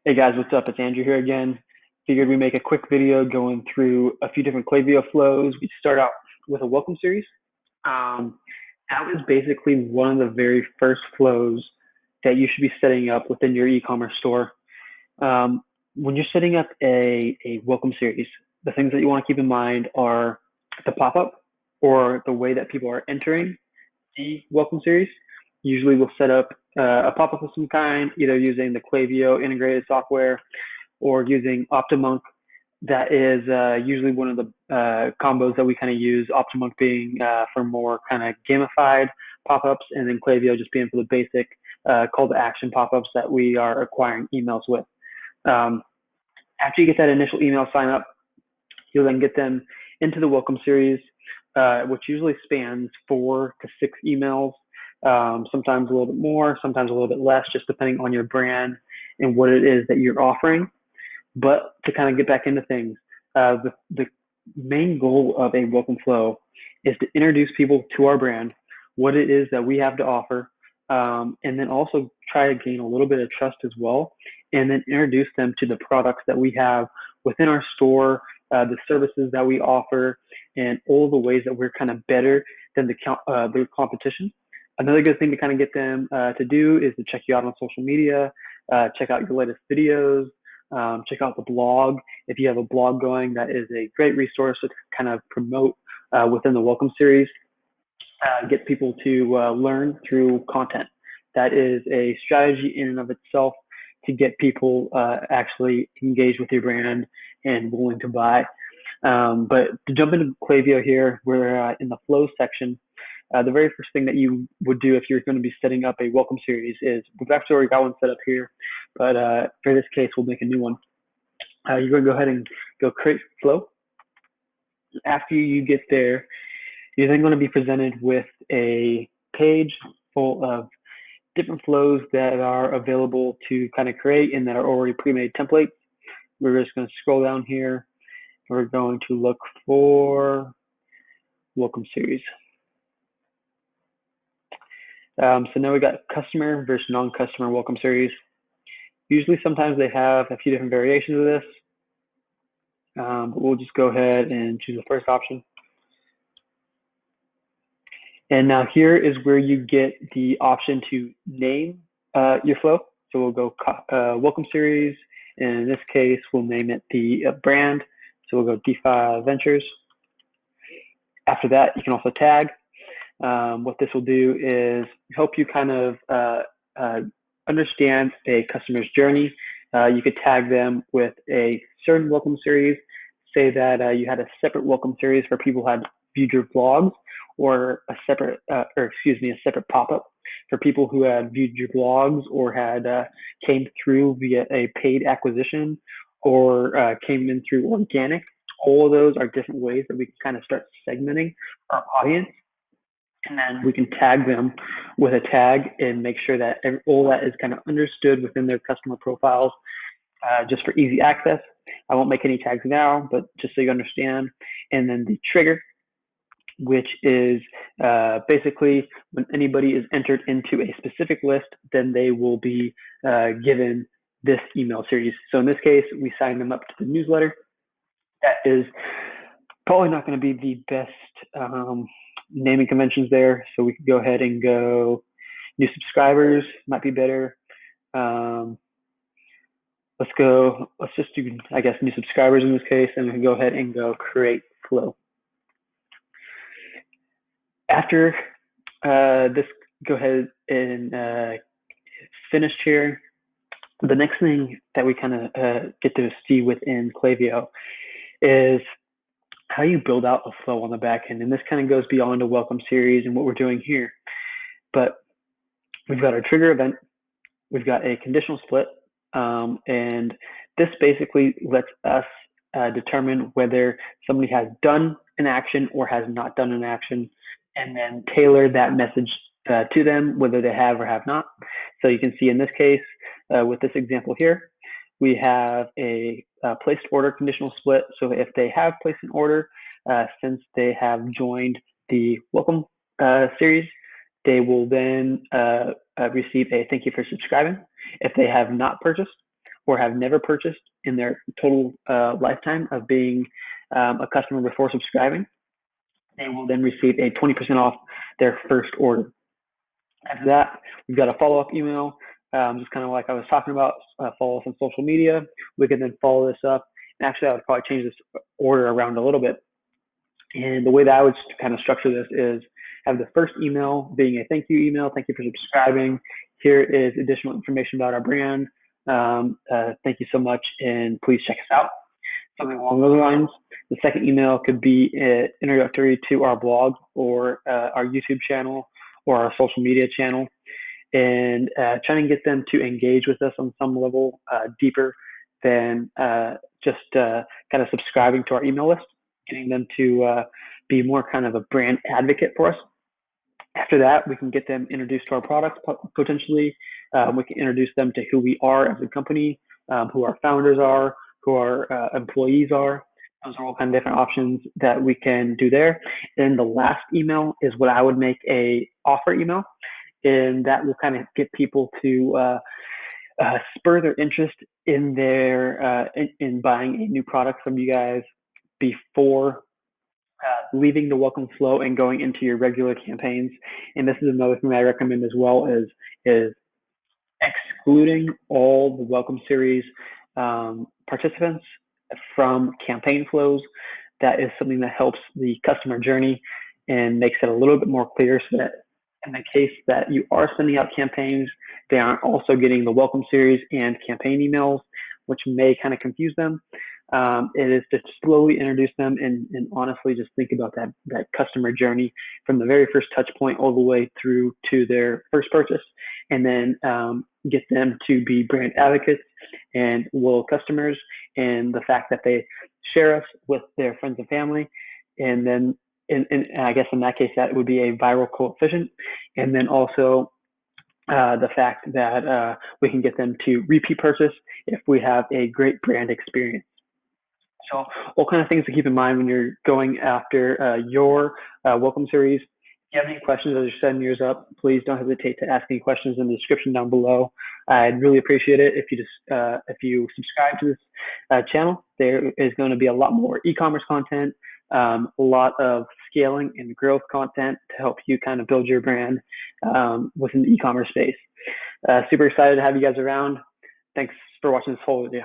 Hey guys, what's up? It's Andrew here again. Figured we make a quick video going through a few different Klaviyo flows. We start out with a welcome series. Um, that was basically one of the very first flows that you should be setting up within your e-commerce store. Um, when you're setting up a welcome series, the things that you want to keep in mind are the pop-up or the way that people are entering the welcome series. Usually we'll set up a pop-up of some kind, either using the Klaviyo integrated software or using Optimonk. That is usually one of the combos that we kind of use. Optimonk being for more kind of gamified pop-ups, and then Klaviyo just being for the basic call to action pop-ups that we are acquiring emails with. Um, After you get that initial email sign up, you'll then get them into the welcome series, which usually spans 4 to 6 emails, sometimes a little bit more, sometimes a little bit less, just depending on your brand and what it is that you're offering. But to kind of get back into things, the main goal of a welcome flow is to introduce people to our brand, what it is that we have to offer, and then also try to gain a little bit of trust as well, and then introduce them to the products that we have within our store, the services that we offer, and all the ways that we're kind of better than the competition. Another good thing to kind of get them to do is to check you out on social media, check out your latest videos, check out the blog. If you have a blog going, that is a great resource to kind of promote within the welcome series. Get people to learn through content. That is a strategy in and of itself to get people actually engaged with your brand and willing to buy. But to jump into Klaviyo here, we're in the flow section. The very first thing that you would do if you're going to be setting up a welcome series is, we've actually already got one set up here, but for this case, we'll make a new one. You're going to go ahead and go create flow. After you get there, you're then going to be presented with a page full of different flows that are available to kind of create and that are already pre-made templates. We're just going to scroll down here. We're going to look for welcome series. So now we got customer versus non-customer welcome series. Usually sometimes they have a few different variations of this, but we'll just go ahead and choose the first option. And now here is where you get the option to name your flow. So we'll go welcome series, and in this case, we'll name it the brand. So we'll go DeFi Ventures. After that, you can also tag. What this will do is help you kind of understand a customer's journey. You could tag them with a certain welcome series. Say that you had a separate welcome series for people who had viewed your blogs, or a separate, a separate pop-up for people who had viewed your blogs or had came through via a paid acquisition or came in through organic. All of those are different ways that we can kind of start segmenting our audience, and then we can tag them with a tag and make sure that all that is kind of understood within their customer profiles, just for easy access. I won't make any tags now, but just so you understand. And then the trigger, which is basically when anybody is entered into a specific list, then they will be given this email series. So in this case, we sign them up to the newsletter. That is probably not going to be the best naming conventions there. So we could go ahead and go new subscribers, might be better. Let's just do, I guess, new subscribers in this case, and we can go ahead and go create flow. After this, go ahead and finish here. The next thing that we kind of get to see within Klaviyo is how you build out a flow on the back end. And this kind of goes beyond a welcome series and what we're doing here. But we've got our trigger event, we've got a conditional split, and this basically lets us determine whether somebody has done an action or has not done an action, and then tailor that message to them, whether they have or have not. So you can see in this case, with this example here, we have a placed order conditional split. So if they have placed an order, since they have joined the welcome series, they will then receive a thank you for subscribing. If they have not purchased, or have never purchased in their total lifetime of being a customer before subscribing, they will then receive a 20% off their first order. After that, we've got a follow-up email, just kind of like I was talking about. Follow us on social media. We can then follow this up. And actually, I would probably change this order around a little bit. And the way that I would kind of structure this is have the first email being a thank you email. Thank you for subscribing. Here is additional information about our brand. Thank you so much, and please check us out. Something along those lines. The second email could be introductory to our blog or our YouTube channel or our social media channel, and trying to get them to engage with us on some level deeper than just kind of subscribing to our email list, getting them to be more kind of a brand advocate for us. After that, we can get them introduced to our products potentially. We can introduce them to who we are as a company, who our founders are, who our employees are. Those are all kind of different options that we can do there. And the last email is what I would make a offer email, and that will kind of get people to spur their interest in their in buying a new product from you guys before leaving the welcome flow and going into your regular campaigns. And this is another thing that I recommend as well is excluding all the welcome series participants from campaign flows. That is something that helps the customer journey and makes it a little bit more clear, so that in the case that you are sending out campaigns, they aren't also getting the welcome series and campaign emails, which may kind of confuse them. It is to slowly introduce them and honestly just think about that customer journey from the very first touch point all the way through to their first purchase, and then get them to be brand advocates and loyal customers, and the fact that they share us with their friends and family. And then and I guess in that case that would be a viral coefficient. And then also the fact that we can get them to repeat purchase if we have a great brand experience. So all kind of things to keep in mind when you're going after your welcome series. If you have any questions as you're setting yours up, please don't hesitate to ask any questions in the description down below. I'd really appreciate it if you subscribe to this channel. There is going to be a lot more e-commerce content, a lot of scaling and growth content to help you kind of build your brand within the e-commerce space. Super excited to have you guys around. Thanks for watching this whole video.